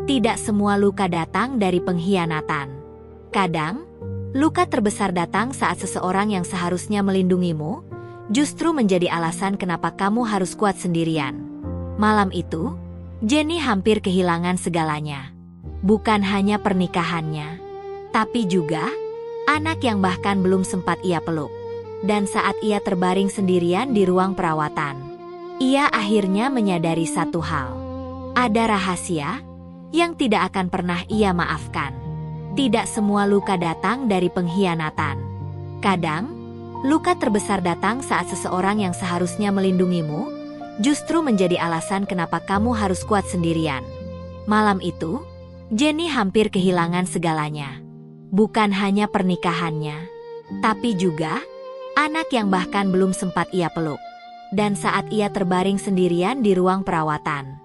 Tidak semua luka datang dari pengkhianatan. Kadang, luka terbesar datang saat seseorang yang seharusnya melindungimu, justru menjadi alasan kenapa kamu harus kuat sendirian. Malam itu, Jenny hampir kehilangan segalanya. Bukan hanya pernikahannya, tapi juga anak yang bahkan belum sempat ia peluk. Dan saat ia terbaring sendirian di ruang perawatan, ia akhirnya menyadari satu hal. Ada rahasia yang tidak akan pernah ia maafkan. Tidak semua luka datang dari pengkhianatan. Kadang, luka terbesar datang saat seseorang yang seharusnya melindungimu, justru menjadi alasan kenapa kamu harus kuat sendirian. Malam itu, Jenny hampir kehilangan segalanya. Bukan hanya pernikahannya, tapi juga anak yang bahkan belum sempat ia peluk. Dan saat ia terbaring sendirian di ruang perawatan,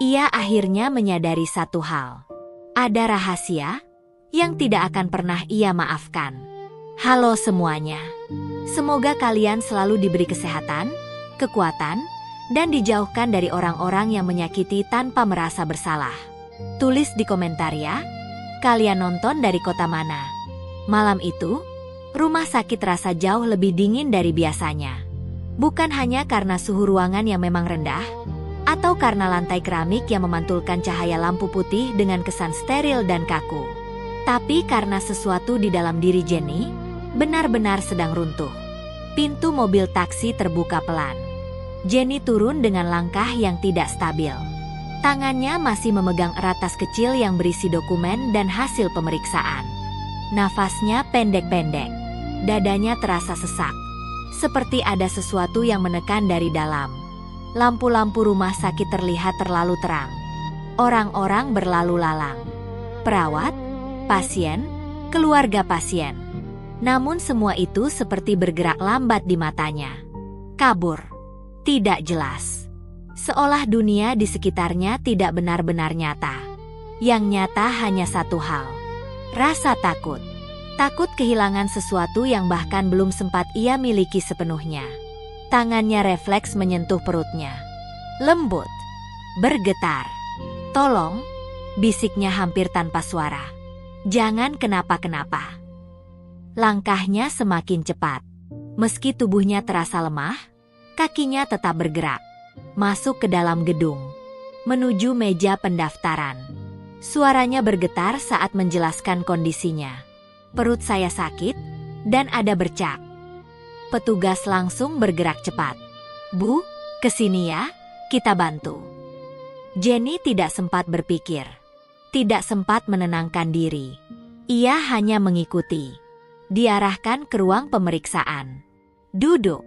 ia akhirnya menyadari satu hal. Ada rahasia yang tidak akan pernah ia maafkan. Halo semuanya. Semoga kalian selalu diberi kesehatan, kekuatan, dan dijauhkan dari orang-orang yang menyakiti tanpa merasa bersalah. Tulis di komentar ya, kalian nonton dari kota mana? Malam itu, rumah sakit terasa jauh lebih dingin dari biasanya. Bukan hanya karena suhu ruangan yang memang rendah, atau karena lantai keramik yang memantulkan cahaya lampu putih dengan kesan steril dan kaku. Tapi karena sesuatu di dalam diri Jenny benar-benar sedang runtuh. Pintu mobil taksi terbuka pelan. Jenny turun dengan langkah yang tidak stabil. Tangannya masih memegang erat tas kecil yang berisi dokumen dan hasil pemeriksaan. Nafasnya pendek-pendek. Dadanya terasa sesak. Seperti ada sesuatu yang menekan dari dalam. Lampu-lampu rumah sakit terlihat terlalu terang. Orang-orang berlalu lalang. Perawat, pasien, keluarga pasien. Namun semua itu seperti bergerak lambat di matanya. Kabur. Tidak jelas. Seolah dunia di sekitarnya tidak benar-benar nyata. Yang nyata hanya satu hal. Rasa takut. Takut kehilangan sesuatu yang bahkan belum sempat ia miliki sepenuhnya. Tangannya refleks menyentuh perutnya. Lembut. Bergetar. Tolong, bisiknya hampir tanpa suara. Jangan kenapa-kenapa. Langkahnya semakin cepat. Meski tubuhnya terasa lemah, kakinya tetap bergerak. Masuk ke dalam gedung. Menuju meja pendaftaran. Suaranya bergetar saat menjelaskan kondisinya. Perut saya sakit, dan ada bercak. Petugas langsung bergerak cepat. Bu, kesini ya, kita bantu. Jenny tidak sempat berpikir. Tidak sempat menenangkan diri. Ia hanya mengikuti. Diarahkan ke ruang pemeriksaan. Duduk.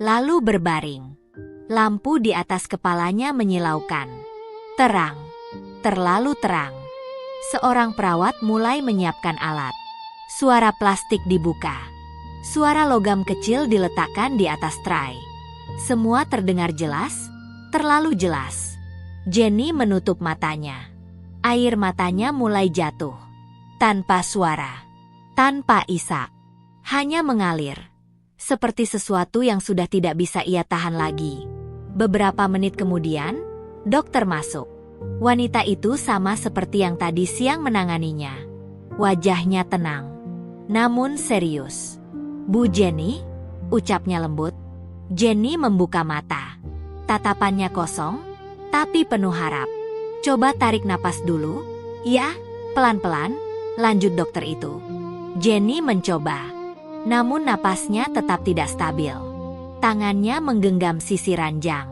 Lalu berbaring. Lampu di atas kepalanya menyilaukan. Terang. Terlalu terang. Seorang perawat mulai menyiapkan alat. Suara plastik dibuka. Suara logam kecil diletakkan di atas tray. Semua terdengar jelas, terlalu jelas. Jenny menutup matanya. Air matanya mulai jatuh. Tanpa suara. Tanpa isak. Hanya mengalir. Seperti sesuatu yang sudah tidak bisa ia tahan lagi. Beberapa menit kemudian, dokter masuk. Wanita itu sama seperti yang tadi siang menanganinya. Wajahnya tenang. Namun serius. Bu Jenny, ucapnya lembut. Jenny membuka mata. Tatapannya kosong, tapi penuh harap. Coba tarik napas dulu. Ya, pelan-pelan, lanjut dokter itu. Jenny mencoba. Namun napasnya tetap tidak stabil. Tangannya menggenggam sisi ranjang.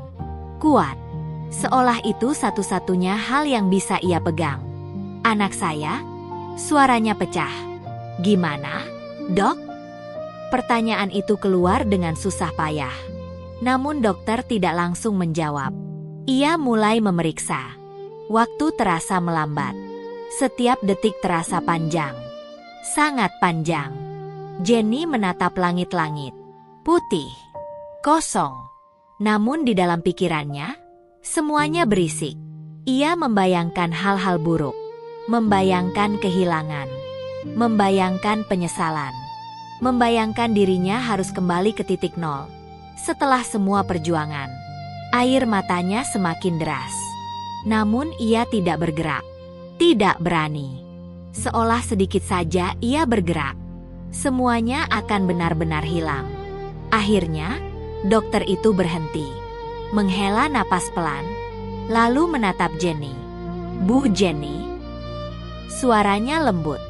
Kuat. Seolah itu satu-satunya hal yang bisa ia pegang. Anak saya? Suaranya pecah. Gimana, dok? Pertanyaan itu keluar dengan susah payah. Namun dokter tidak langsung menjawab. Ia mulai memeriksa. Waktu terasa melambat. Setiap detik terasa panjang. Sangat panjang. Jenny menatap langit-langit. Putih. Kosong. Namun di dalam pikirannya, semuanya berisik. Ia membayangkan hal-hal buruk. Membayangkan kehilangan. Membayangkan penyesalan. Membayangkan dirinya harus kembali ke titik nol. Setelah semua perjuangan. Air matanya semakin deras. Namun ia tidak bergerak. Tidak berani. Seolah sedikit saja ia bergerak, semuanya akan benar-benar hilang. Akhirnya, dokter itu berhenti, menghela napas pelan, lalu menatap Jenny. "Bu Jenny." Suaranya lembut,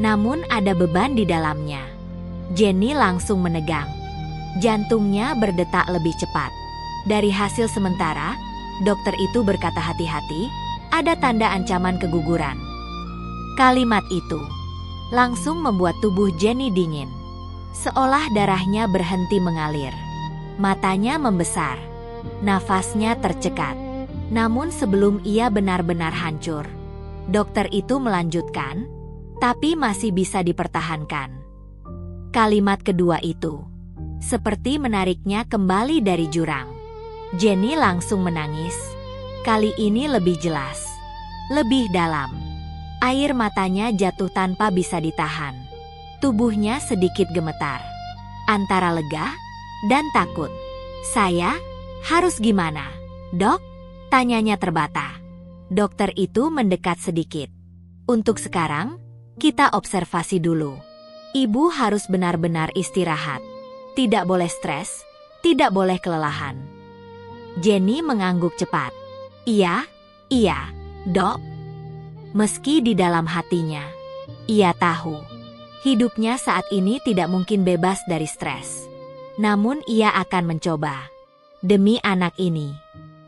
namun ada beban di dalamnya. Jenny langsung menegang. Jantungnya berdetak lebih cepat. Dari hasil sementara, dokter itu berkata hati-hati, ada tanda ancaman keguguran. Kalimat itu langsung membuat tubuh Jenny dingin. Seolah darahnya berhenti mengalir. Matanya membesar. Nafasnya tercekat. Namun sebelum ia benar-benar hancur, dokter itu melanjutkan, tapi masih bisa dipertahankan. Kalimat kedua itu seperti menariknya kembali dari jurang. Jenny langsung menangis. Kali ini lebih jelas, lebih dalam. Air matanya jatuh tanpa bisa ditahan. Tubuhnya sedikit gemetar, antara lega dan takut. "Saya harus gimana, Dok?" tanyanya terbata. Dokter itu mendekat sedikit. "Untuk sekarang, kita observasi dulu. Ibu harus benar-benar istirahat. Tidak boleh stres, tidak boleh kelelahan." Jenny mengangguk cepat. Iya, Dok." Meski di dalam hatinya, ia tahu hidupnya saat ini tidak mungkin bebas dari stres. Namun ia akan mencoba. Demi anak ini,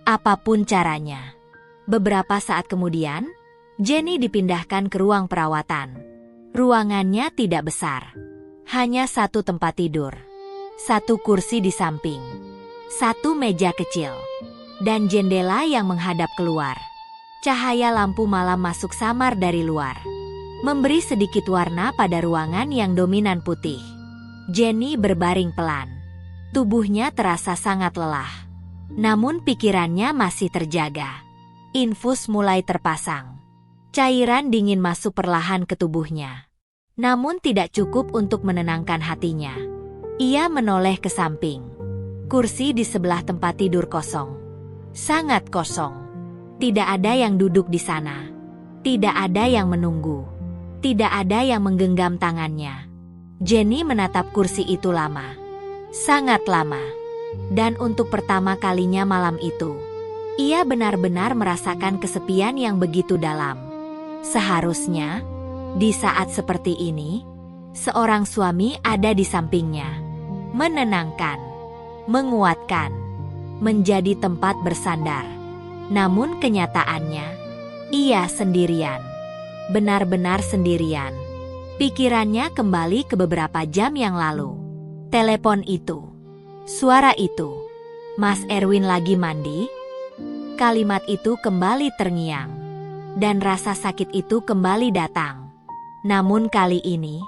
apapun caranya. Beberapa saat kemudian, Jenny dipindahkan ke ruang perawatan. Ruangannya tidak besar. Hanya satu tempat tidur, satu kursi di samping, satu meja kecil, dan jendela yang menghadap keluar. Cahaya lampu malam masuk samar dari luar, memberi sedikit warna pada ruangan yang dominan putih. Jenny berbaring pelan. Tubuhnya terasa sangat lelah. Namun pikirannya masih terjaga. Infus mulai terpasang. Cairan dingin masuk perlahan ke tubuhnya. Namun tidak cukup untuk menenangkan hatinya. Ia menoleh ke samping. Kursi di sebelah tempat tidur kosong. Sangat kosong. Tidak ada yang duduk di sana. Tidak ada yang menunggu. Tidak ada yang menggenggam tangannya. Jenny menatap kursi itu lama. Sangat lama. Dan untuk pertama kalinya malam itu, ia benar-benar merasakan kesepian yang begitu dalam. Seharusnya, di saat seperti ini, seorang suami ada di sampingnya. Menenangkan, menguatkan, menjadi tempat bersandar. Namun kenyataannya, ia sendirian. Benar-benar sendirian. Pikirannya kembali ke beberapa jam yang lalu. Telepon itu. Suara itu. "Mas Erwin lagi mandi?" Kalimat itu kembali terngiang. Dan rasa sakit itu kembali datang. Namun kali ini,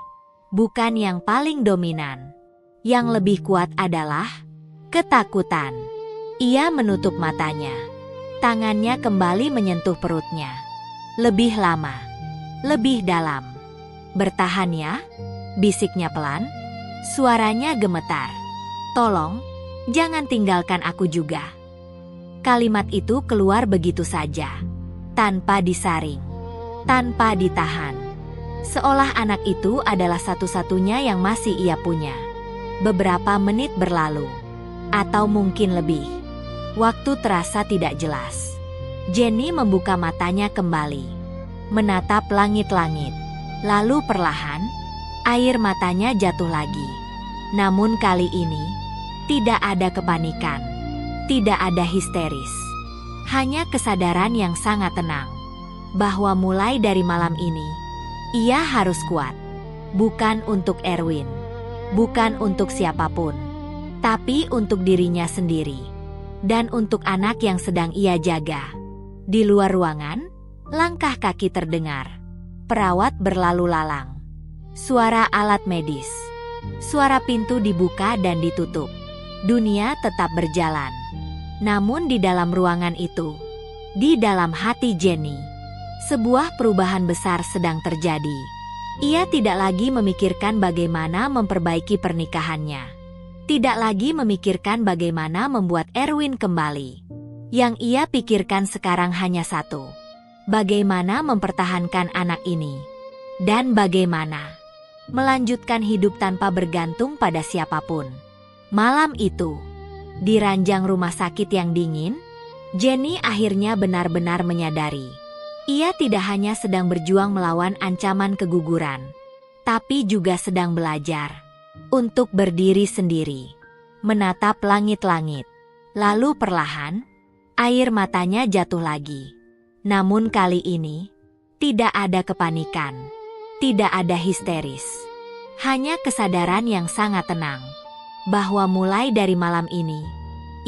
bukan yang paling dominan. Yang lebih kuat adalah ketakutan. Ia menutup matanya. Tangannya kembali menyentuh perutnya. Lebih lama, lebih dalam. "Bertahan ya," bisiknya pelan. Suaranya gemetar. "Tolong, jangan tinggalkan aku juga." Kalimat itu keluar begitu saja, tanpa disaring, tanpa ditahan. Seolah anak itu adalah satu-satunya yang masih ia punya. Beberapa menit berlalu, atau mungkin lebih. Waktu terasa tidak jelas. Jenny membuka matanya kembali, menatap langit-langit. Lalu perlahan, air matanya jatuh lagi. Namun kali ini, tidak ada kepanikan, tidak ada histeris. Hanya kesadaran yang sangat tenang, bahwa mulai dari malam ini, ia harus kuat. Bukan untuk Erwin, bukan untuk siapapun, tapi untuk dirinya sendiri. Dan untuk anak yang sedang ia jaga. Di luar ruangan, langkah kaki terdengar. Perawat berlalu lalang. Suara alat medis. Suara pintu dibuka dan ditutup. Dunia tetap berjalan. Namun di dalam ruangan itu, di dalam hati Jenny, sebuah perubahan besar sedang terjadi. Ia tidak lagi memikirkan bagaimana memperbaiki pernikahannya. Tidak lagi memikirkan bagaimana membuat Erwin kembali. Yang ia pikirkan sekarang hanya satu. bagaimana mempertahankan anak ini, dan bagaimana melanjutkan hidup tanpa bergantung pada siapapun. Malam itu, di ranjang rumah sakit yang dingin, Jenny akhirnya benar-benar menyadari. Ia tidak hanya sedang berjuang melawan ancaman keguguran, tapi juga sedang belajar untuk berdiri sendiri, menatap langit-langit. Lalu perlahan, air matanya jatuh lagi. Namun kali ini, tidak ada kepanikan, tidak ada histeris. Hanya kesadaran yang sangat tenang, bahwa mulai dari malam ini,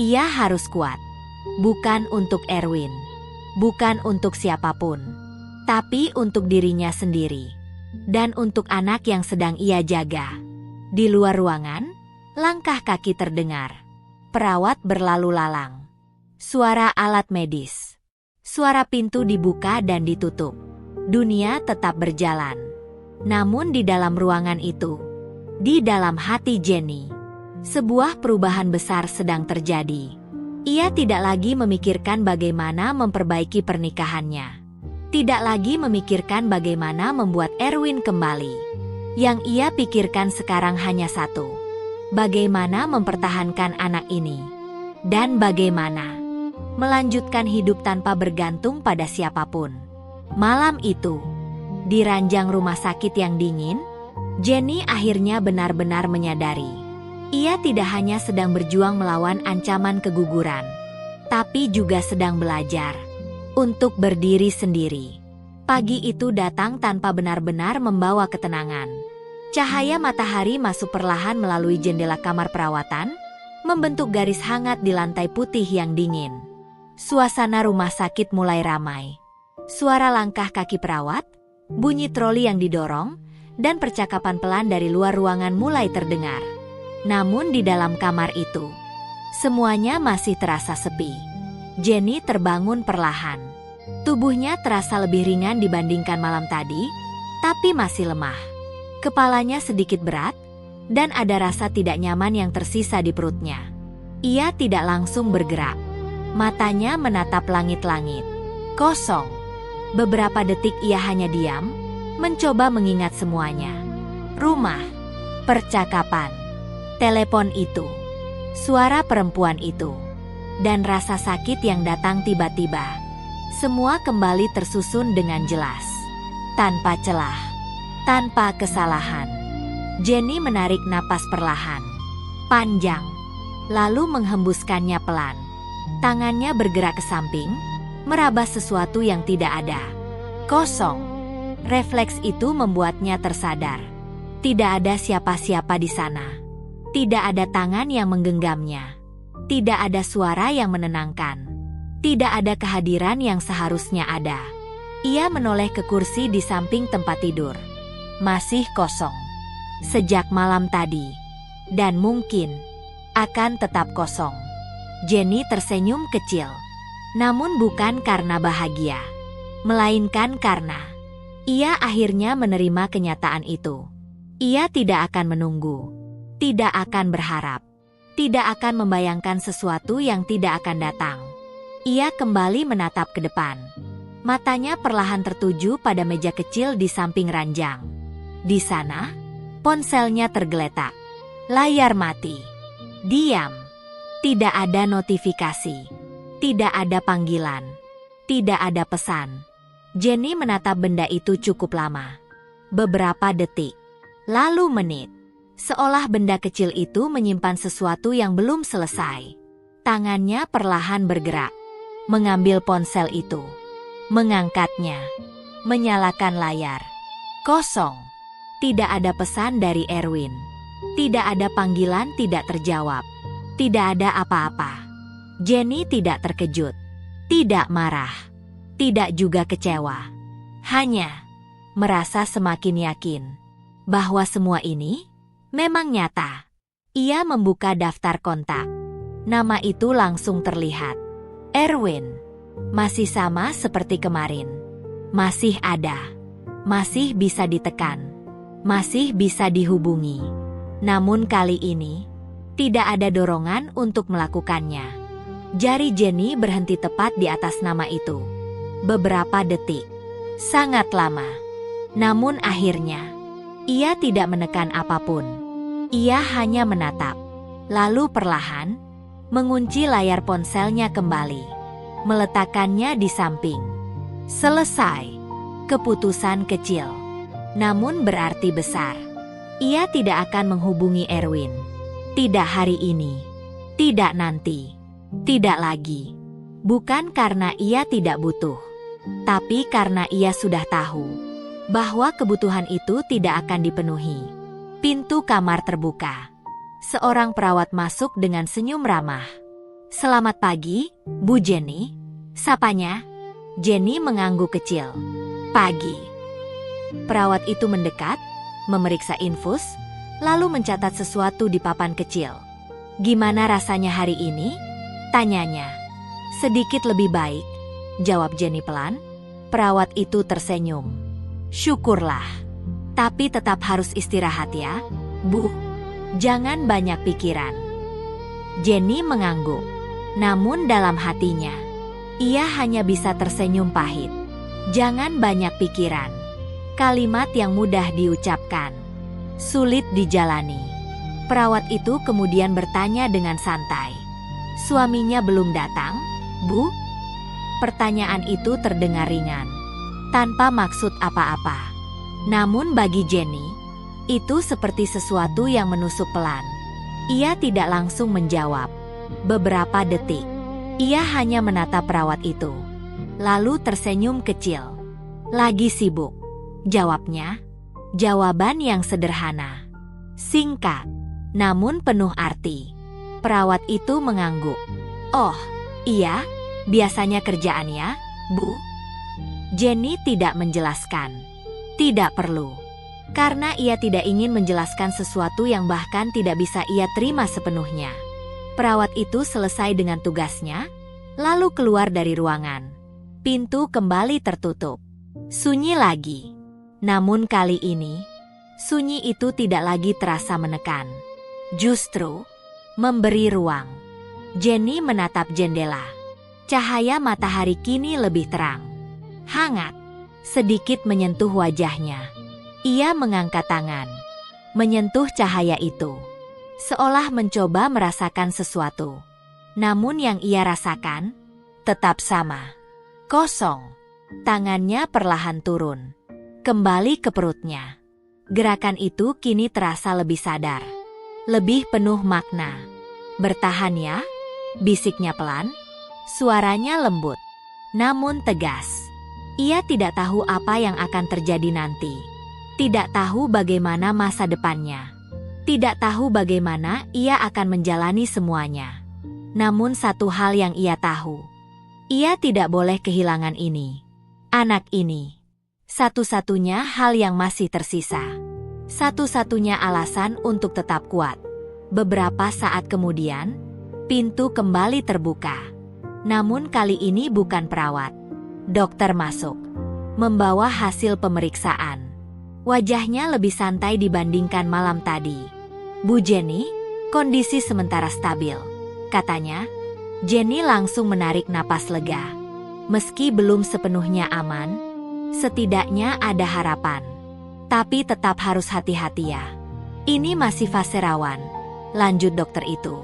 ia harus kuat. Bukan untuk Erwin, bukan untuk siapapun, tapi untuk dirinya sendiri, dan untuk anak yang sedang ia jaga. Di luar ruangan, langkah kaki terdengar. Perawat berlalu lalang. Suara alat medis. Suara pintu dibuka dan ditutup. Dunia tetap berjalan. Namun di dalam ruangan itu, di dalam hati Jenny, sebuah perubahan besar sedang terjadi. Ia tidak lagi memikirkan bagaimana memperbaiki pernikahannya. Tidak lagi memikirkan bagaimana membuat Erwin kembali. Yang ia pikirkan sekarang hanya satu. Bagaimana mempertahankan anak ini, dan bagaimana melanjutkan hidup tanpa bergantung pada siapapun. Malam itu, di ranjang rumah sakit yang dingin, Jenny akhirnya benar-benar menyadari. Ia tidak hanya sedang berjuang melawan ancaman keguguran, tapi juga sedang belajar untuk berdiri sendiri. Pagi itu datang tanpa benar-benar membawa ketenangan. Cahaya matahari masuk perlahan melalui jendela kamar perawatan, membentuk garis hangat di lantai putih yang dingin. Suasana rumah sakit mulai ramai. Suara langkah kaki perawat, bunyi troli yang didorong, dan percakapan pelan dari luar ruangan mulai terdengar. Namun di dalam kamar itu, semuanya masih terasa sepi. Jenny terbangun perlahan. Tubuhnya terasa lebih ringan dibandingkan malam tadi, tapi masih lemah. Kepalanya sedikit berat, dan ada rasa tidak nyaman yang tersisa di perutnya. Ia tidak langsung bergerak. Matanya menatap langit-langit. Kosong. Beberapa detik ia hanya diam, mencoba mengingat semuanya. Rumah, percakapan, telepon itu, suara perempuan itu, dan rasa sakit yang datang tiba-tiba. Semua kembali tersusun dengan jelas, tanpa celah. Tanpa kesalahan. Jenny menarik napas perlahan, panjang, lalu menghembuskannya pelan. Tangannya bergerak ke samping, meraba sesuatu yang tidak ada. Kosong. Refleks itu membuatnya tersadar. Tidak ada siapa-siapa di sana. Tidak ada tangan yang menggenggamnya. Tidak ada suara yang menenangkan. Tidak ada kehadiran yang seharusnya ada. Ia menoleh ke kursi di samping tempat tidur. Masih kosong. Sejak malam tadi. Dan mungkin akan tetap kosong. Jenny tersenyum kecil. Namun bukan karena bahagia. Melainkan karena ia akhirnya menerima kenyataan itu. Ia tidak akan menunggu. Tidak akan berharap. Tidak akan membayangkan sesuatu yang tidak akan datang. Ia kembali menatap ke depan. Matanya perlahan tertuju pada meja kecil di samping ranjang. Di sana, ponselnya tergeletak. Layar mati. Diam. Tidak ada notifikasi. Tidak ada panggilan. Tidak ada pesan. Jenny menatap benda itu cukup lama. Beberapa detik. Lalu menit. Seolah benda kecil itu menyimpan sesuatu yang belum selesai. Tangannya perlahan bergerak. Mengambil ponsel itu. Mengangkatnya. Menyalakan layar. Kosong. Tidak ada pesan dari Erwin. Tidak ada panggilan tidak terjawab. Tidak ada apa-apa. Jenny tidak terkejut. Tidak marah. Tidak juga kecewa. Hanya merasa semakin yakin bahwa semua ini memang nyata. Ia membuka daftar kontak. Nama itu langsung terlihat. Erwin. Masih sama seperti kemarin. Masih ada. Masih bisa ditekan. Masih bisa dihubungi. Namun kali ini, tidak ada dorongan untuk melakukannya. Jari Jenny berhenti tepat di atas nama itu. Beberapa detik. Sangat lama. Namun akhirnya, ia tidak menekan apapun. Ia hanya menatap. Lalu perlahan, mengunci layar ponselnya kembali. Meletakkannya di samping. Selesai. Keputusan kecil. Namun berarti besar. Ia tidak akan menghubungi Erwin. Tidak hari ini. Tidak nanti. Tidak lagi. Bukan karena ia tidak butuh. Tapi karena ia sudah tahu bahwa kebutuhan itu tidak akan dipenuhi. Pintu kamar terbuka. Seorang perawat masuk dengan senyum ramah. "Selamat pagi, Bu Jenny," sapanya. Jenny mengangguk kecil. "Pagi." Perawat itu mendekat, memeriksa infus, lalu mencatat sesuatu di papan kecil. "Gimana rasanya hari ini?" tanyanya. "Sedikit lebih baik," jawab Jenny pelan. Perawat itu tersenyum. "Syukurlah. Tapi tetap harus istirahat ya, Bu. Jangan banyak pikiran." Jenny mengangguk. Namun dalam hatinya, ia hanya bisa tersenyum pahit. Jangan banyak pikiran. Kalimat yang mudah diucapkan, sulit dijalani. Perawat itu kemudian bertanya dengan santai. "Suaminya belum datang, Bu?" Pertanyaan itu terdengar ringan, tanpa maksud apa-apa. Namun bagi Jenny, itu seperti sesuatu yang menusuk pelan. Ia tidak langsung menjawab. Beberapa detik, ia hanya menatap perawat itu. Lalu tersenyum kecil. "Lagi sibuk," jawabnya. Jawaban yang sederhana, singkat, namun penuh arti. Perawat itu mengangguk. "Oh, iya, biasanya kerjaannya, Bu?" Jenny tidak menjelaskan. Tidak perlu. Karena ia tidak ingin menjelaskan sesuatu yang bahkan tidak bisa ia terima sepenuhnya. Perawat itu selesai dengan tugasnya, lalu keluar dari ruangan. Pintu kembali tertutup. Sunyi lagi. Namun kali ini, sunyi itu tidak lagi terasa menekan. Justru, memberi ruang. Jenny menatap jendela. Cahaya matahari kini lebih terang. Hangat, sedikit menyentuh wajahnya. Ia mengangkat tangan, menyentuh cahaya itu, seolah mencoba merasakan sesuatu. Namun yang ia rasakan tetap sama. Kosong. Tangannya perlahan turun, kembali ke perutnya. Gerakan itu kini terasa lebih sadar, lebih penuh makna. "Bertahan ya," bisiknya pelan. Suaranya lembut, namun tegas. Ia tidak tahu apa yang akan terjadi nanti. Tidak tahu bagaimana masa depannya. Tidak tahu bagaimana ia akan menjalani semuanya. Namun satu hal yang ia tahu. Ia tidak boleh kehilangan ini. Anak ini. Satu-satunya hal yang masih tersisa. Satu-satunya alasan untuk tetap kuat. Beberapa saat kemudian, pintu kembali terbuka. Namun kali ini bukan perawat. Dokter masuk, membawa hasil pemeriksaan. Wajahnya lebih santai dibandingkan malam tadi. "Bu Jenny, kondisi sementara stabil," katanya. Jenny langsung menarik napas lega. Meski belum sepenuhnya aman, setidaknya ada harapan. Tapi tetap harus hati-hati ya. "Ini masih fase rawan," lanjut dokter itu.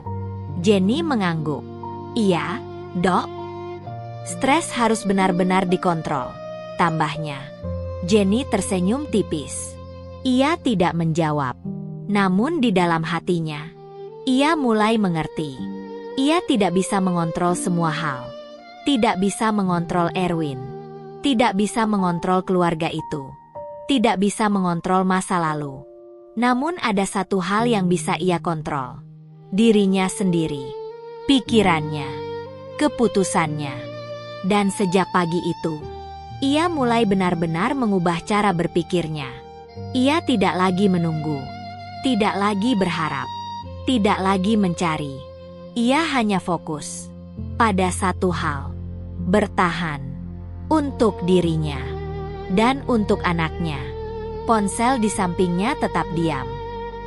Jenny mengangguk. "Iya, Dok. Stres harus benar-benar dikontrol," tambahnya. Jenny tersenyum tipis. Ia tidak menjawab. Namun di dalam hatinya, ia mulai mengerti. Ia tidak bisa mengontrol semua hal. Tidak bisa mengontrol Erwin. Tidak bisa mengontrol keluarga itu. Tidak bisa mengontrol masa lalu. Namun ada satu hal yang bisa ia kontrol. Dirinya sendiri. Pikirannya. Keputusannya. Dan sejak pagi itu, ia mulai benar-benar mengubah cara berpikirnya. Ia tidak lagi menunggu, tidak lagi berharap, tidak lagi mencari. Ia hanya fokus pada satu hal, bertahan untuk dirinya dan untuk anaknya. Ponsel di sampingnya tetap diam.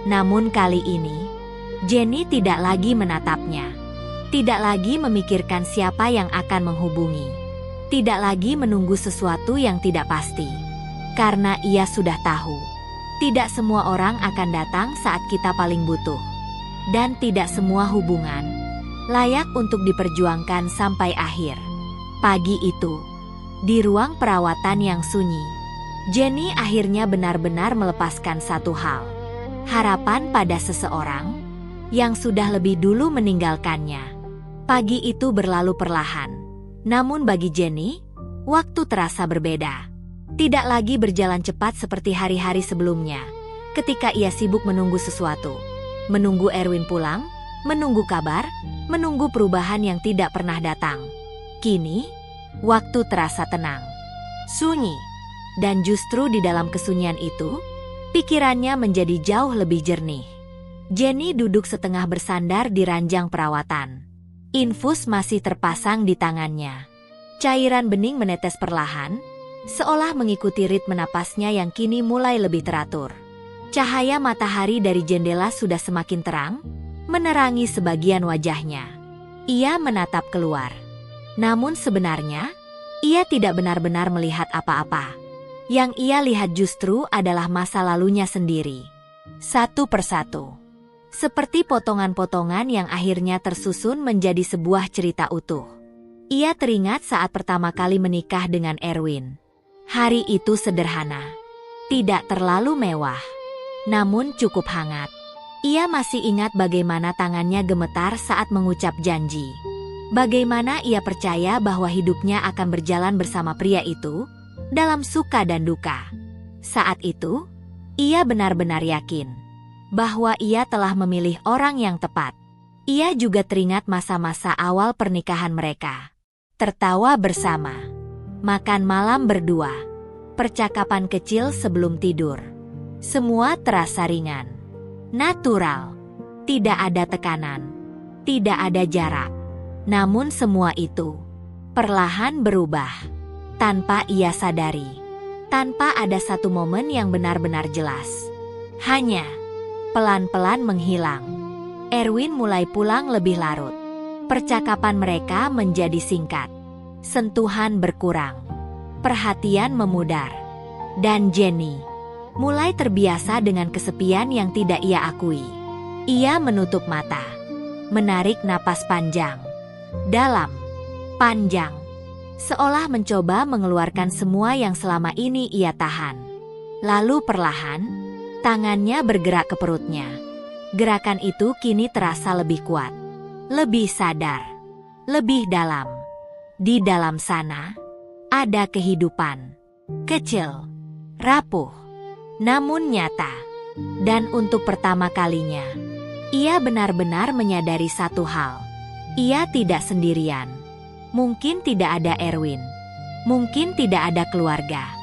Namun kali ini, Jenny tidak lagi menatapnya, tidak lagi memikirkan siapa yang akan menghubungi. Tidak lagi menunggu sesuatu yang tidak pasti. Karena ia sudah tahu, tidak semua orang akan datang saat kita paling butuh. Dan tidak semua hubungan layak untuk diperjuangkan sampai akhir. Pagi itu, di ruang perawatan yang sunyi, Jenny akhirnya benar-benar melepaskan satu hal. Harapan pada seseorang yang sudah lebih dulu meninggalkannya. Pagi itu berlalu perlahan. Namun bagi Jenny, waktu terasa berbeda. Tidak lagi berjalan cepat seperti hari-hari sebelumnya, ketika ia sibuk menunggu sesuatu. Menunggu Erwin pulang, menunggu kabar, menunggu perubahan yang tidak pernah datang. Kini, waktu terasa tenang, sunyi, dan justru di dalam kesunyian itu, pikirannya menjadi jauh lebih jernih. Jenny duduk setengah bersandar di ranjang perawatan. Infus masih terpasang di tangannya. Cairan bening menetes perlahan, seolah mengikuti ritme napasnya yang kini mulai lebih teratur. Cahaya matahari dari jendela sudah semakin terang, menerangi sebagian wajahnya. Ia menatap keluar. Namun sebenarnya, ia tidak benar-benar melihat apa-apa. Yang ia lihat justru adalah masa lalunya sendiri. Satu persatu. Seperti potongan-potongan yang akhirnya tersusun menjadi sebuah cerita utuh. Ia teringat saat pertama kali menikah dengan Erwin. Hari itu sederhana, tidak terlalu mewah, namun cukup hangat. Ia masih ingat bagaimana tangannya gemetar saat mengucap janji. Bagaimana ia percaya bahwa hidupnya akan berjalan bersama pria itu, dalam suka dan duka. Saat itu, ia benar-benar yakin bahwa ia telah memilih orang yang tepat. Ia juga teringat masa-masa awal pernikahan mereka. Tertawa bersama, makan malam berdua, percakapan kecil sebelum tidur. Semua terasa ringan, natural, tidak ada tekanan, tidak ada jarak. Namun semua itu perlahan berubah, tanpa ia sadari, tanpa ada satu momen yang benar-benar jelas. Hanya pelan-pelan menghilang. Erwin mulai pulang lebih larut. Percakapan mereka menjadi singkat. Sentuhan berkurang. Perhatian memudar. Dan Jenny mulai terbiasa dengan kesepian yang tidak ia akui. Ia menutup mata, menarik napas panjang, dalam, panjang, seolah mencoba mengeluarkan semua yang selama ini ia tahan. Lalu perlahan, tangannya bergerak ke perutnya. Gerakan itu kini terasa lebih kuat, lebih sadar, lebih dalam. Di dalam sana, ada kehidupan. Kecil, rapuh, namun nyata. Dan untuk pertama kalinya, ia benar-benar menyadari satu hal. Ia tidak sendirian. Mungkin tidak ada Erwin. Mungkin tidak ada keluarga.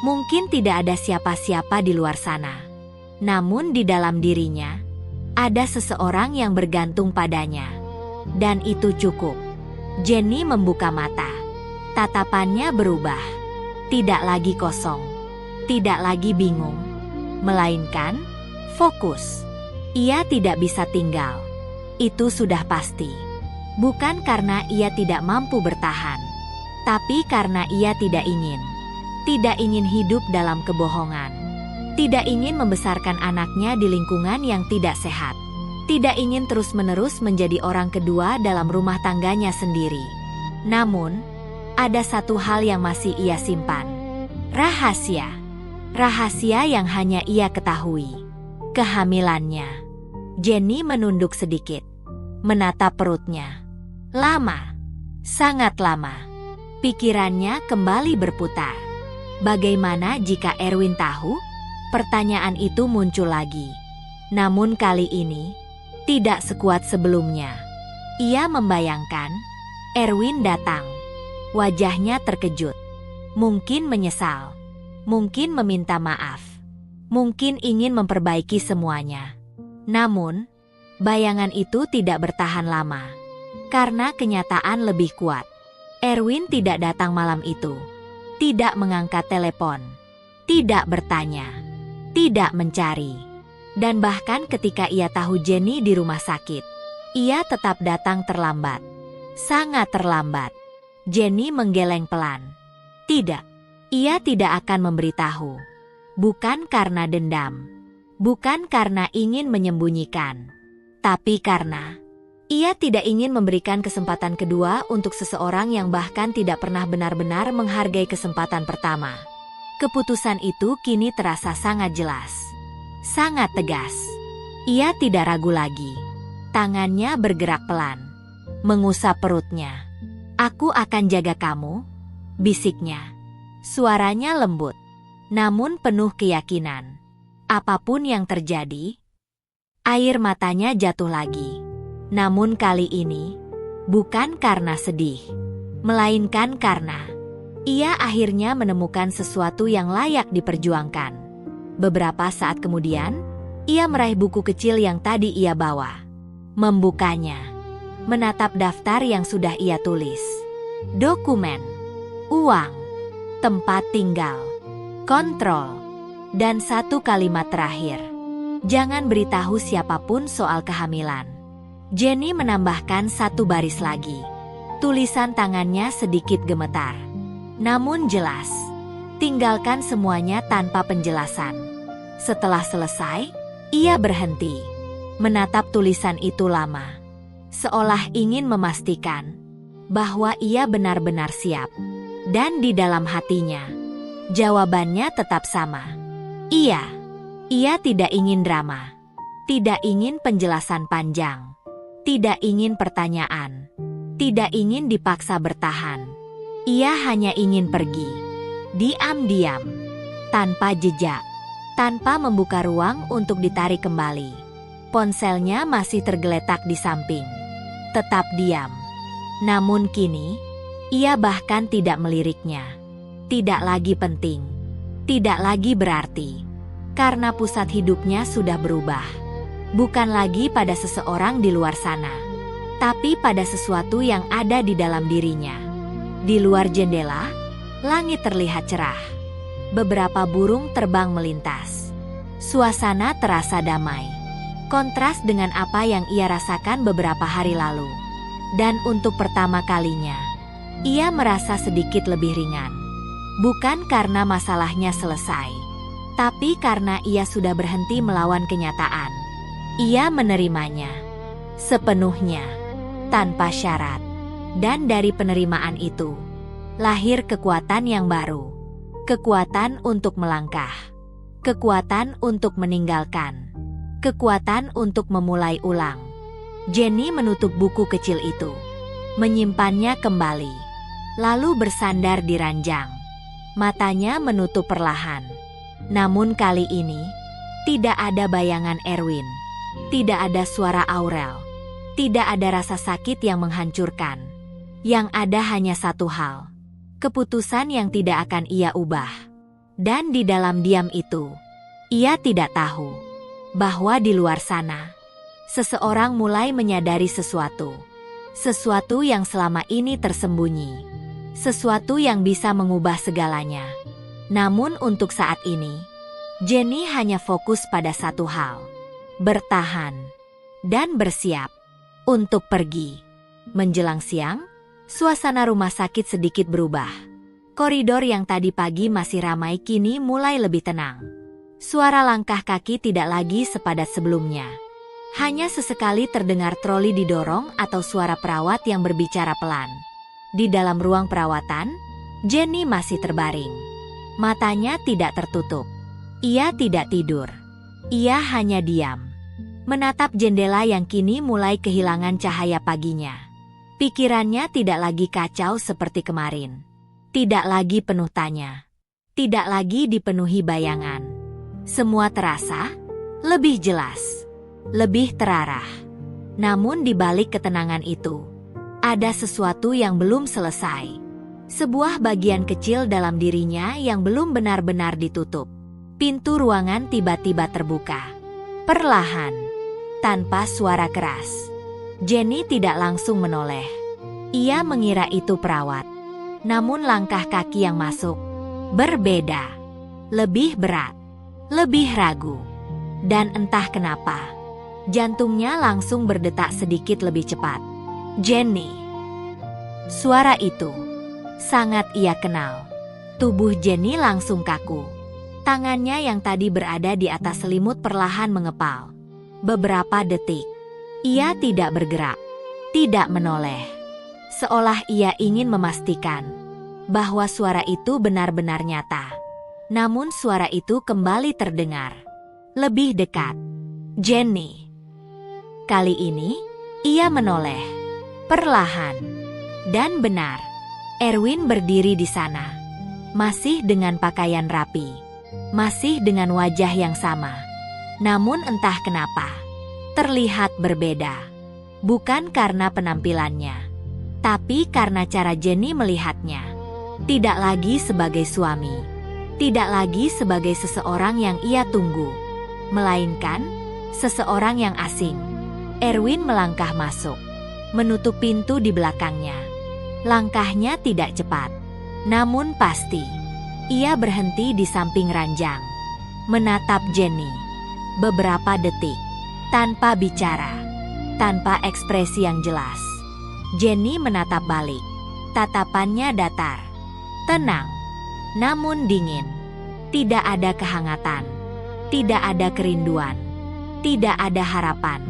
Mungkin tidak ada siapa-siapa di luar sana. Namun di dalam dirinya, ada seseorang yang bergantung padanya. Dan itu cukup. Jenny membuka mata. Tatapannya berubah. Tidak lagi kosong. Tidak lagi bingung. Melainkan fokus. Ia tidak bisa tinggal. Itu sudah pasti. Bukan karena ia tidak mampu bertahan, tapi karena ia tidak ingin. Tidak ingin hidup dalam kebohongan. Tidak ingin membesarkan anaknya di lingkungan yang tidak sehat. Tidak ingin terus-menerus menjadi orang kedua dalam rumah tangganya sendiri. Namun, ada satu hal yang masih ia simpan. Rahasia. Rahasia yang hanya ia ketahui. Kehamilannya. Jenny menunduk sedikit. Menatap perutnya. Lama. Sangat lama. Pikirannya kembali berputar. Bagaimana jika Erwin tahu? Pertanyaan itu muncul lagi. Namun kali ini, tidak sekuat sebelumnya. Ia membayangkan, Erwin datang. Wajahnya terkejut. Mungkin menyesal. Mungkin meminta maaf. Mungkin ingin memperbaiki semuanya. Namun, bayangan itu tidak bertahan lama. Karena kenyataan lebih kuat. Erwin tidak datang malam itu. Tidak mengangkat telepon. Tidak bertanya. Tidak mencari. Dan bahkan ketika ia tahu Jenny di rumah sakit, ia tetap datang terlambat. Sangat terlambat. Jenny menggeleng pelan. Tidak, ia tidak akan memberitahu. Bukan karena dendam. Bukan karena ingin menyembunyikan. Tapi karena ia tidak ingin memberikan kesempatan kedua untuk seseorang yang bahkan tidak pernah benar-benar menghargai kesempatan pertama. Keputusan itu kini terasa sangat jelas. Sangat tegas. Ia tidak ragu lagi. Tangannya bergerak pelan. Mengusap perutnya. "Aku akan jaga kamu," bisiknya. Suaranya lembut, namun penuh keyakinan. Apapun yang terjadi, air matanya jatuh lagi. Namun kali ini, bukan karena sedih, melainkan karena ia akhirnya menemukan sesuatu yang layak diperjuangkan. Beberapa saat kemudian, ia meraih buku kecil yang tadi ia bawa. Membukanya, menatap daftar yang sudah ia tulis. Dokumen, uang, tempat tinggal, kontrol, dan satu kalimat terakhir. Jangan beritahu siapapun soal kehamilan. Jenny menambahkan satu baris lagi. Tulisan tangannya sedikit gemetar. Namun jelas, tinggalkan semuanya tanpa penjelasan. Setelah selesai, ia berhenti. Menatap tulisan itu lama. Seolah ingin memastikan bahwa ia benar-benar siap. Dan di dalam hatinya, jawabannya tetap sama. Ia tidak ingin drama. Tidak ingin penjelasan panjang. Tidak ingin pertanyaan. Tidak ingin dipaksa bertahan. Ia hanya ingin pergi. Diam-diam. Tanpa jejak. Tanpa membuka ruang untuk ditarik kembali. Ponselnya masih tergeletak di samping. Tetap diam. Namun kini, ia bahkan tidak meliriknya. Tidak lagi penting. Tidak lagi berarti. Karena pusat hidupnya sudah berubah. Bukan lagi pada seseorang di luar sana, tapi pada sesuatu yang ada di dalam dirinya. Di luar jendela, langit terlihat cerah. Beberapa burung terbang melintas. Suasana terasa damai. Kontras dengan apa yang ia rasakan beberapa hari lalu. Dan untuk pertama kalinya, ia merasa sedikit lebih ringan. Bukan karena masalahnya selesai, tapi karena ia sudah berhenti melawan kenyataan. Ia menerimanya sepenuhnya, tanpa syarat. Dan dari penerimaan itu, lahir kekuatan yang baru. Kekuatan untuk melangkah. Kekuatan untuk meninggalkan. Kekuatan untuk memulai ulang. Jenny menutup buku kecil itu. Menyimpannya kembali. Lalu bersandar di ranjang. Matanya menutup perlahan. Namun kali ini, tidak ada bayangan Erwin. Tidak ada suara Aurel. Tidak ada rasa sakit yang menghancurkan. Yang ada hanya satu hal. Keputusan yang tidak akan ia ubah. Dan di dalam diam itu, ia tidak tahu bahwa di luar sana, seseorang mulai menyadari sesuatu. Sesuatu yang selama ini tersembunyi. Sesuatu yang bisa mengubah segalanya. Namun untuk saat ini, Jenny hanya fokus pada satu hal. Bertahan. Dan bersiap untuk pergi. Menjelang siang, suasana rumah sakit sedikit berubah. Koridor yang tadi pagi masih ramai kini mulai lebih tenang. Suara langkah kaki tidak lagi sepadat sebelumnya. Hanya sesekali terdengar troli didorong atau suara perawat yang berbicara pelan. Di dalam ruang perawatan, Jenny masih terbaring. Matanya tidak tertutup. Ia tidak tidur. Ia hanya diam. Menatap jendela yang kini mulai kehilangan cahaya paginya. Pikirannya tidak lagi kacau seperti kemarin. Tidak lagi penuh tanya. Tidak lagi dipenuhi bayangan. Semua terasa lebih jelas. Lebih terarah. Namun di balik ketenangan itu, ada sesuatu yang belum selesai. Sebuah bagian kecil dalam dirinya yang belum benar-benar ditutup. Pintu ruangan tiba-tiba terbuka. Perlahan. Tanpa suara keras. Jenny tidak langsung menoleh. Ia mengira itu perawat. Namun langkah kaki yang masuk berbeda. Lebih berat. Lebih ragu. Dan entah kenapa, jantungnya langsung berdetak sedikit lebih cepat. Jenny. Suara itu Sangat ia kenal. Tubuh Jenny langsung kaku. Tangannya yang tadi berada di atas selimut perlahan mengepal. Beberapa detik, ia tidak bergerak, tidak menoleh. Seolah ia ingin memastikan bahwa suara itu benar-benar nyata. Namun suara itu kembali terdengar. Lebih dekat. Jenny. Kali ini, ia menoleh. Perlahan. Dan benar. Erwin berdiri di sana. Masih dengan pakaian rapi. Masih dengan wajah yang sama. Namun entah kenapa, terlihat berbeda. Bukan karena penampilannya, tapi karena cara Jenny melihatnya. Tidak lagi sebagai suami. Tidak lagi sebagai seseorang yang ia tunggu. Melainkan, seseorang yang asing. Erwin melangkah masuk. Menutup pintu di belakangnya. Langkahnya tidak cepat. Namun pasti. Ia berhenti di samping ranjang. Menatap Jenny. Beberapa detik. Tanpa bicara. Tanpa ekspresi yang jelas. Jenny menatap balik. Tatapannya datar. Tenang. Namun dingin. Tidak ada kehangatan. Tidak ada kerinduan. Tidak ada harapan.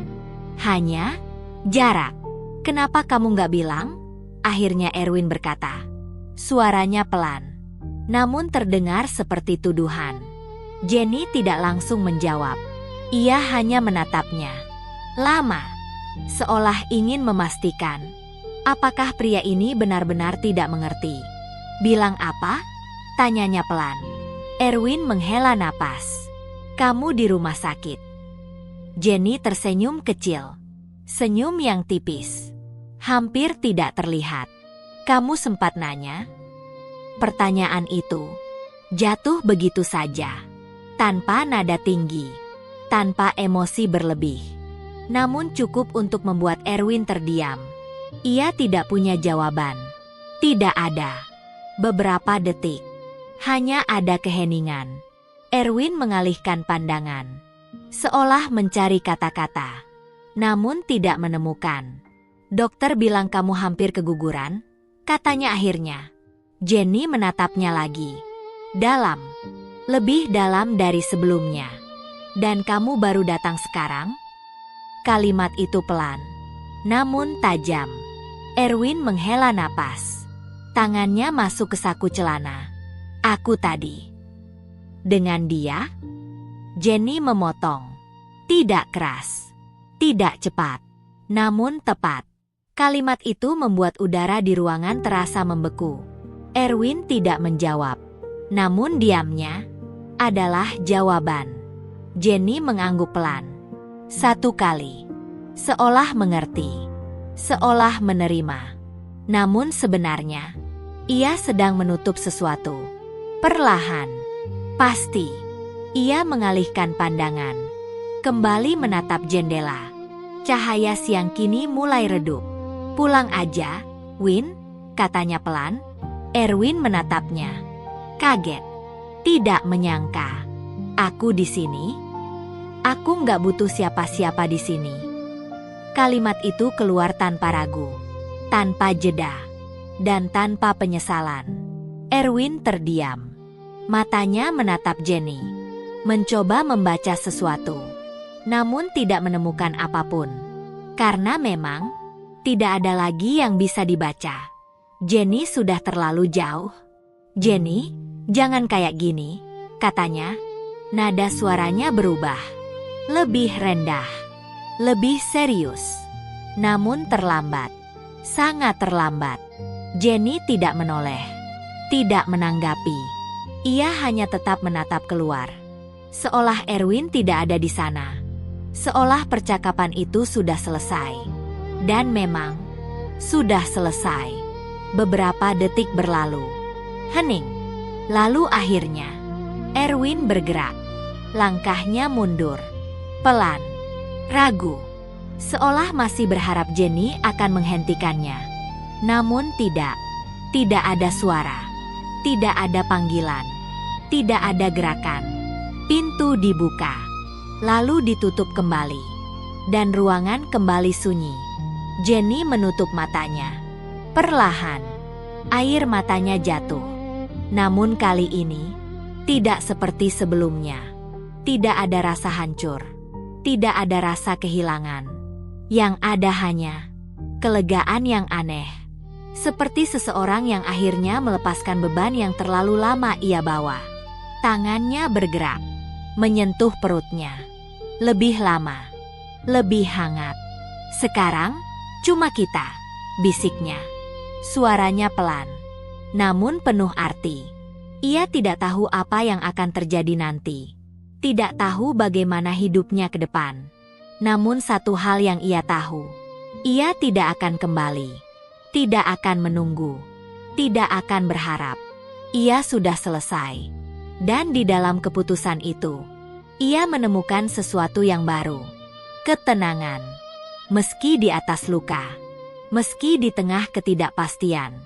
Hanya jarak. Kenapa kamu gak bilang? Akhirnya Erwin berkata. Suaranya pelan. Namun terdengar seperti tuduhan. Jenny tidak langsung menjawab. Ia hanya menatapnya. Lama. Seolah ingin memastikan. Apakah pria ini benar-benar tidak mengerti? Bilang apa? Tanyanya pelan. Erwin menghela napas. Kamu di rumah sakit. Jenny tersenyum kecil. Senyum yang tipis. Hampir tidak terlihat. Kamu sempat nanya? Pertanyaan itu jatuh begitu saja. Tanpa nada tinggi. Tanpa emosi berlebih. Namun cukup untuk membuat Erwin terdiam. Ia tidak punya jawaban. Tidak ada. Beberapa detik. Hanya ada keheningan. Erwin mengalihkan pandangan. Seolah mencari kata-kata. Namun tidak menemukan. Dokter bilang kamu hampir keguguran, katanya akhirnya. Jenny menatapnya lagi. Dalam. Lebih dalam dari sebelumnya. Dan kamu baru datang sekarang? Kalimat itu pelan. Namun tajam. Erwin menghela napas. Tangannya masuk ke saku celana. Aku tadi. Dengan dia? Jenny memotong. Tidak keras. Tidak cepat. Namun tepat. Kalimat itu membuat udara di ruangan terasa membeku. Erwin tidak menjawab. Namun diamnya adalah jawaban. Jenny mengangguk pelan. Satu kali. Seolah mengerti. Seolah menerima. Namun sebenarnya, ia sedang menutup sesuatu. Perlahan. Pasti. Ia mengalihkan pandangan. Kembali menatap jendela. Cahaya siang kini mulai redup. Pulang aja, Win, katanya pelan. Erwin menatapnya. Kaget. Tidak menyangka. Aku di sini? Aku nggak butuh siapa-siapa di sini. Kalimat itu keluar tanpa ragu. Tanpa jeda. Dan tanpa penyesalan. Erwin terdiam. Matanya menatap Jenny. Mencoba membaca sesuatu. Namun tidak menemukan apapun. Karena memang tidak ada lagi yang bisa dibaca. Jenny sudah terlalu jauh. Jenny, jangan kayak gini, katanya. Nada suaranya berubah. Lebih rendah. Lebih serius. Namun terlambat. Sangat terlambat. Jenny tidak menoleh. Tidak menanggapi. Ia hanya tetap menatap keluar. Seolah Erwin tidak ada di sana. Seolah percakapan itu sudah selesai. Dan memang, sudah selesai. Beberapa detik berlalu. Hening. Lalu akhirnya, Erwin bergerak. Langkahnya mundur. Pelan. Ragu. Seolah masih berharap Jenny akan menghentikannya. Namun tidak. Tidak ada suara. Tidak ada panggilan. Tidak ada gerakan. Pintu dibuka. Lalu ditutup kembali. Dan ruangan kembali sunyi. Jenny menutup matanya. Perlahan. Air matanya jatuh. Namun kali ini, tidak seperti sebelumnya. Tidak ada rasa hancur. Tidak ada rasa kehilangan. Yang ada hanya kelegaan yang aneh. Seperti seseorang yang akhirnya melepaskan beban yang terlalu lama ia bawa. Tangannya bergerak, menyentuh perutnya. Lebih lama, lebih hangat. Sekarang, cuma kita, bisiknya. Suaranya pelan, namun penuh arti. Ia tidak tahu apa yang akan terjadi nanti. Tidak tahu bagaimana hidupnya ke depan. Namun satu hal yang ia tahu, ia tidak akan kembali. Tidak akan menunggu. Tidak akan berharap. Ia sudah selesai. Dan di dalam keputusan itu, ia menemukan sesuatu yang baru. Ketenangan. Meski di atas luka. Meski di tengah ketidakpastian.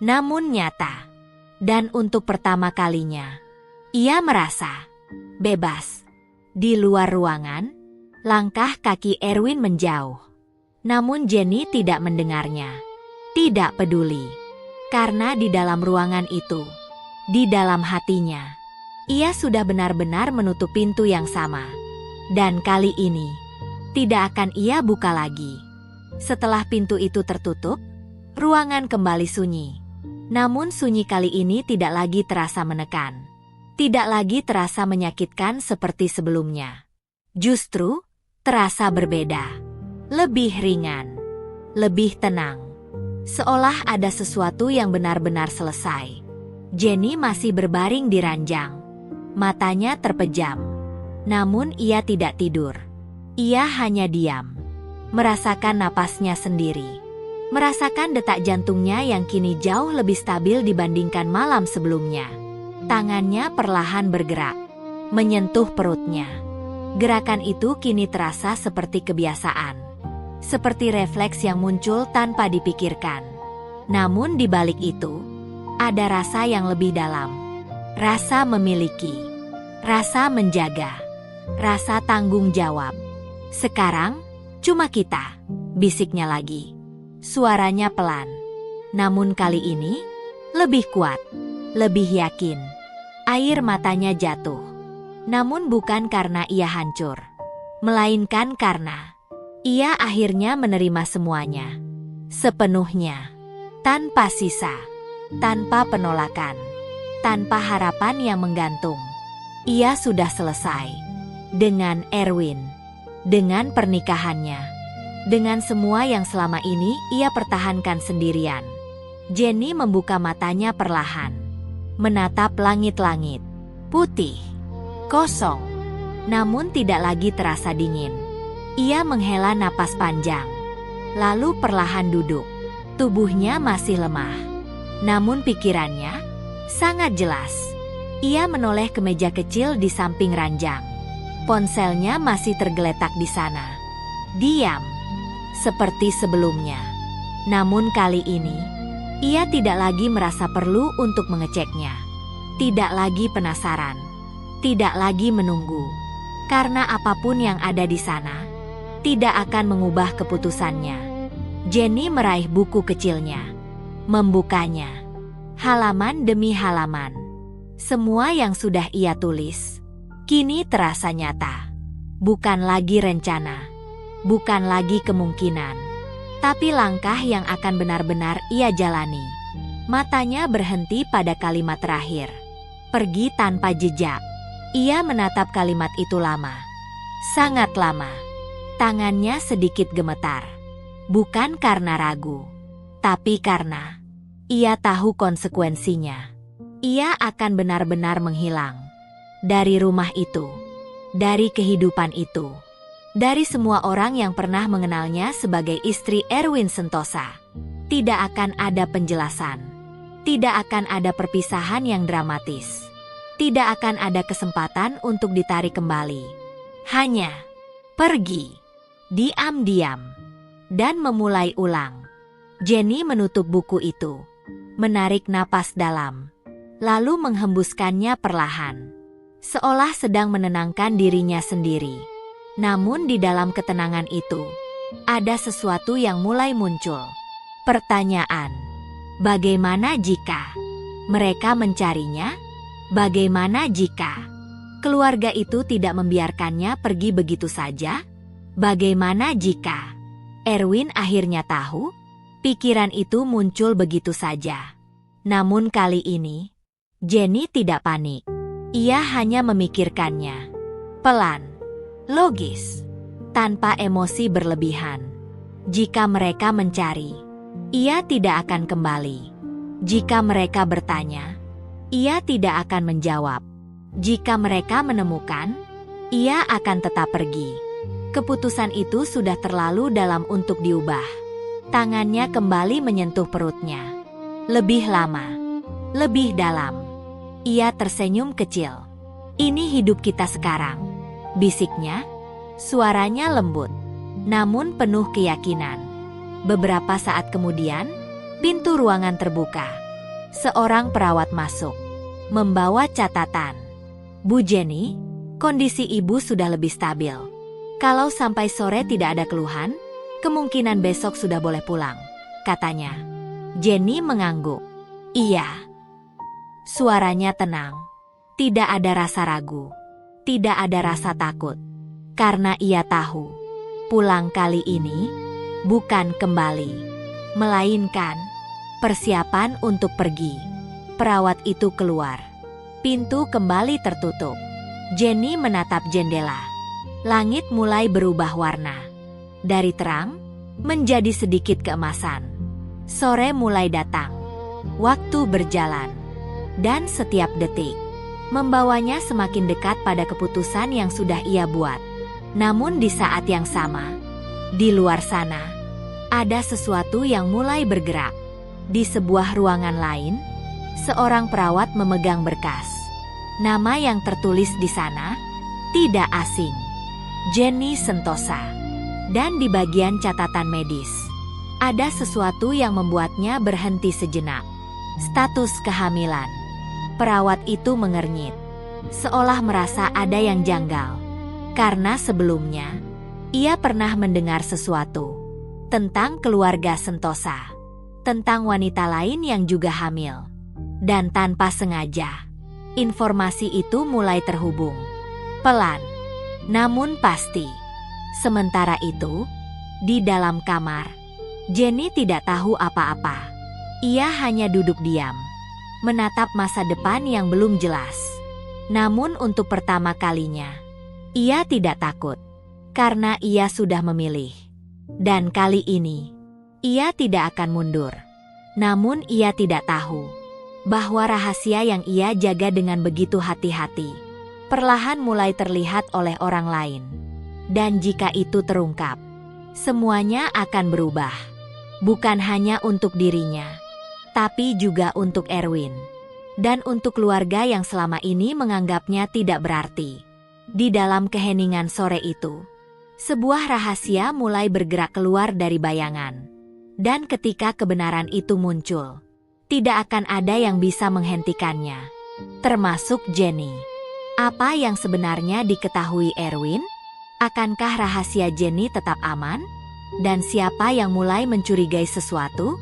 Namun nyata. Dan untuk pertama kalinya, ia merasa bebas. Di luar ruangan, langkah kaki Erwin menjauh. Namun Jenny tidak mendengarnya. Tidak peduli. Karena di dalam ruangan itu, di dalam hatinya, ia sudah benar-benar menutup pintu yang sama. Dan kali ini, tidak akan ia buka lagi. Setelah pintu itu tertutup, ruangan kembali sunyi. Namun sunyi kali ini tidak lagi terasa menekan. Tidak lagi terasa menyakitkan seperti sebelumnya. Justru, terasa berbeda. Lebih ringan. Lebih tenang. Seolah ada sesuatu yang benar-benar selesai. Jenny masih berbaring di ranjang. Matanya terpejam. Namun ia tidak tidur. Ia hanya diam. Merasakan napasnya sendiri. Merasakan detak jantungnya yang kini jauh lebih stabil dibandingkan malam sebelumnya. Tangannya perlahan bergerak. Menyentuh perutnya. Gerakan itu kini terasa seperti kebiasaan. Seperti refleks yang muncul tanpa dipikirkan. Namun di balik itu, ada rasa yang lebih dalam. Rasa memiliki. Rasa menjaga. Rasa tanggung jawab. Sekarang, cuma kita, bisiknya lagi. Suaranya pelan. Namun kali ini, lebih kuat. Lebih yakin. Air matanya jatuh. Namun bukan karena ia hancur. Melainkan karena ia akhirnya menerima semuanya. Sepenuhnya. Tanpa sisa. Tanpa penolakan. Tanpa harapan yang menggantung. Ia sudah selesai. Dengan Erwin. Dengan pernikahannya. Dengan semua yang selama ini ia pertahankan sendirian. Jenny membuka matanya perlahan. Menatap langit-langit. Putih. Kosong. Namun tidak lagi terasa dingin. Ia menghela napas panjang. Lalu perlahan duduk. Tubuhnya masih lemah. Namun pikirannya sangat jelas. Ia menoleh ke meja kecil di samping ranjang. Ponselnya masih tergeletak di sana. Diam. Seperti sebelumnya. Namun kali ini, ia tidak lagi merasa perlu untuk mengeceknya. Tidak lagi penasaran. Tidak lagi menunggu. Karena apapun yang ada di sana, tidak akan mengubah keputusannya. Jenny meraih buku kecilnya. Membukanya. Halaman demi halaman. Semua yang sudah ia tulis, kini terasa nyata. Bukan lagi rencana. Bukan lagi kemungkinan. Tapi langkah yang akan benar-benar ia jalani. Matanya berhenti pada kalimat terakhir. Pergi tanpa jejak. Ia menatap kalimat itu lama. Sangat lama. Tangannya sedikit gemetar. Bukan karena ragu. Tapi karena ia tahu konsekuensinya. Ia akan benar-benar menghilang. Dari rumah itu. Dari kehidupan itu. Dari semua orang yang pernah mengenalnya sebagai istri Erwin Sentosa. Tidak akan ada penjelasan. Tidak akan ada perpisahan yang dramatis. Tidak akan ada kesempatan untuk ditarik kembali. Hanya pergi. Diam-diam. Dan memulai ulang. Jenny menutup buku itu. Menarik napas dalam. Lalu menghembuskannya perlahan. Seolah sedang menenangkan dirinya sendiri. Namun di dalam ketenangan itu, ada sesuatu yang mulai muncul. Pertanyaan. Bagaimana jika mereka mencarinya? Bagaimana jika keluarga itu tidak membiarkannya pergi begitu saja? Bagaimana jika Erwin akhirnya tahu? Pikiran itu muncul begitu saja. Namun kali ini, Jenny tidak panik. Ia hanya memikirkannya. Pelan, logis, tanpa emosi berlebihan. Jika mereka mencari, ia tidak akan kembali. Jika mereka bertanya, ia tidak akan menjawab. Jika mereka menemukan, ia akan tetap pergi. Keputusan itu sudah terlalu dalam untuk diubah. Tangannya kembali menyentuh perutnya. Lebih lama, lebih dalam. Ia tersenyum kecil. Ini hidup kita sekarang, bisiknya. Suaranya lembut, namun penuh keyakinan. Beberapa saat kemudian, pintu ruangan terbuka. Seorang perawat masuk, membawa catatan. Bu Jenny, kondisi ibu sudah lebih stabil. Kalau sampai sore tidak ada keluhan, kemungkinan besok sudah boleh pulang, katanya. Jenny mengangguk. Iya. Suaranya tenang. Tidak ada rasa ragu. Tidak ada rasa takut. Karena ia tahu, pulang kali ini bukan kembali, melainkan persiapan untuk pergi. Perawat itu keluar. Pintu kembali tertutup. Jenny menatap jendela. Langit mulai berubah warna. Dari terang, menjadi sedikit keemasan. Sore mulai datang. Waktu berjalan. Dan setiap detik, membawanya semakin dekat pada keputusan yang sudah ia buat. Namun di saat yang sama, di luar sana, ada sesuatu yang mulai bergerak. Di sebuah ruangan lain, seorang perawat memegang berkas. Nama yang tertulis di sana, tidak asing. Jenny Sentosa. Dan di bagian catatan medis, ada sesuatu yang membuatnya berhenti sejenak. Status kehamilan. Perawat itu mengernyit, seolah merasa ada yang janggal. Karena sebelumnya, ia pernah mendengar sesuatu tentang keluarga Sentosa, tentang wanita lain yang juga hamil. Dan tanpa sengaja, informasi itu mulai terhubung. Pelan, namun pasti. Sementara itu, di dalam kamar, Jenny tidak tahu apa-apa. Ia hanya duduk diam, menatap masa depan yang belum jelas. Namun untuk pertama kalinya, ia tidak takut, karena ia sudah memilih. Dan kali ini, ia tidak akan mundur. Namun ia tidak tahu bahwa rahasia yang ia jaga dengan begitu hati-hati, perlahan mulai terlihat oleh orang lain. Dan jika itu terungkap, semuanya akan berubah. Bukan hanya untuk dirinya, tapi juga untuk Erwin. Dan untuk keluarga yang selama ini menganggapnya tidak berarti. Di dalam keheningan sore itu, sebuah rahasia mulai bergerak keluar dari bayangan. Dan ketika kebenaran itu muncul, tidak akan ada yang bisa menghentikannya, termasuk Jenny. Apa yang sebenarnya diketahui Erwin? Akankah rahasia Jenny tetap aman? Dan siapa yang mulai mencurigai sesuatu?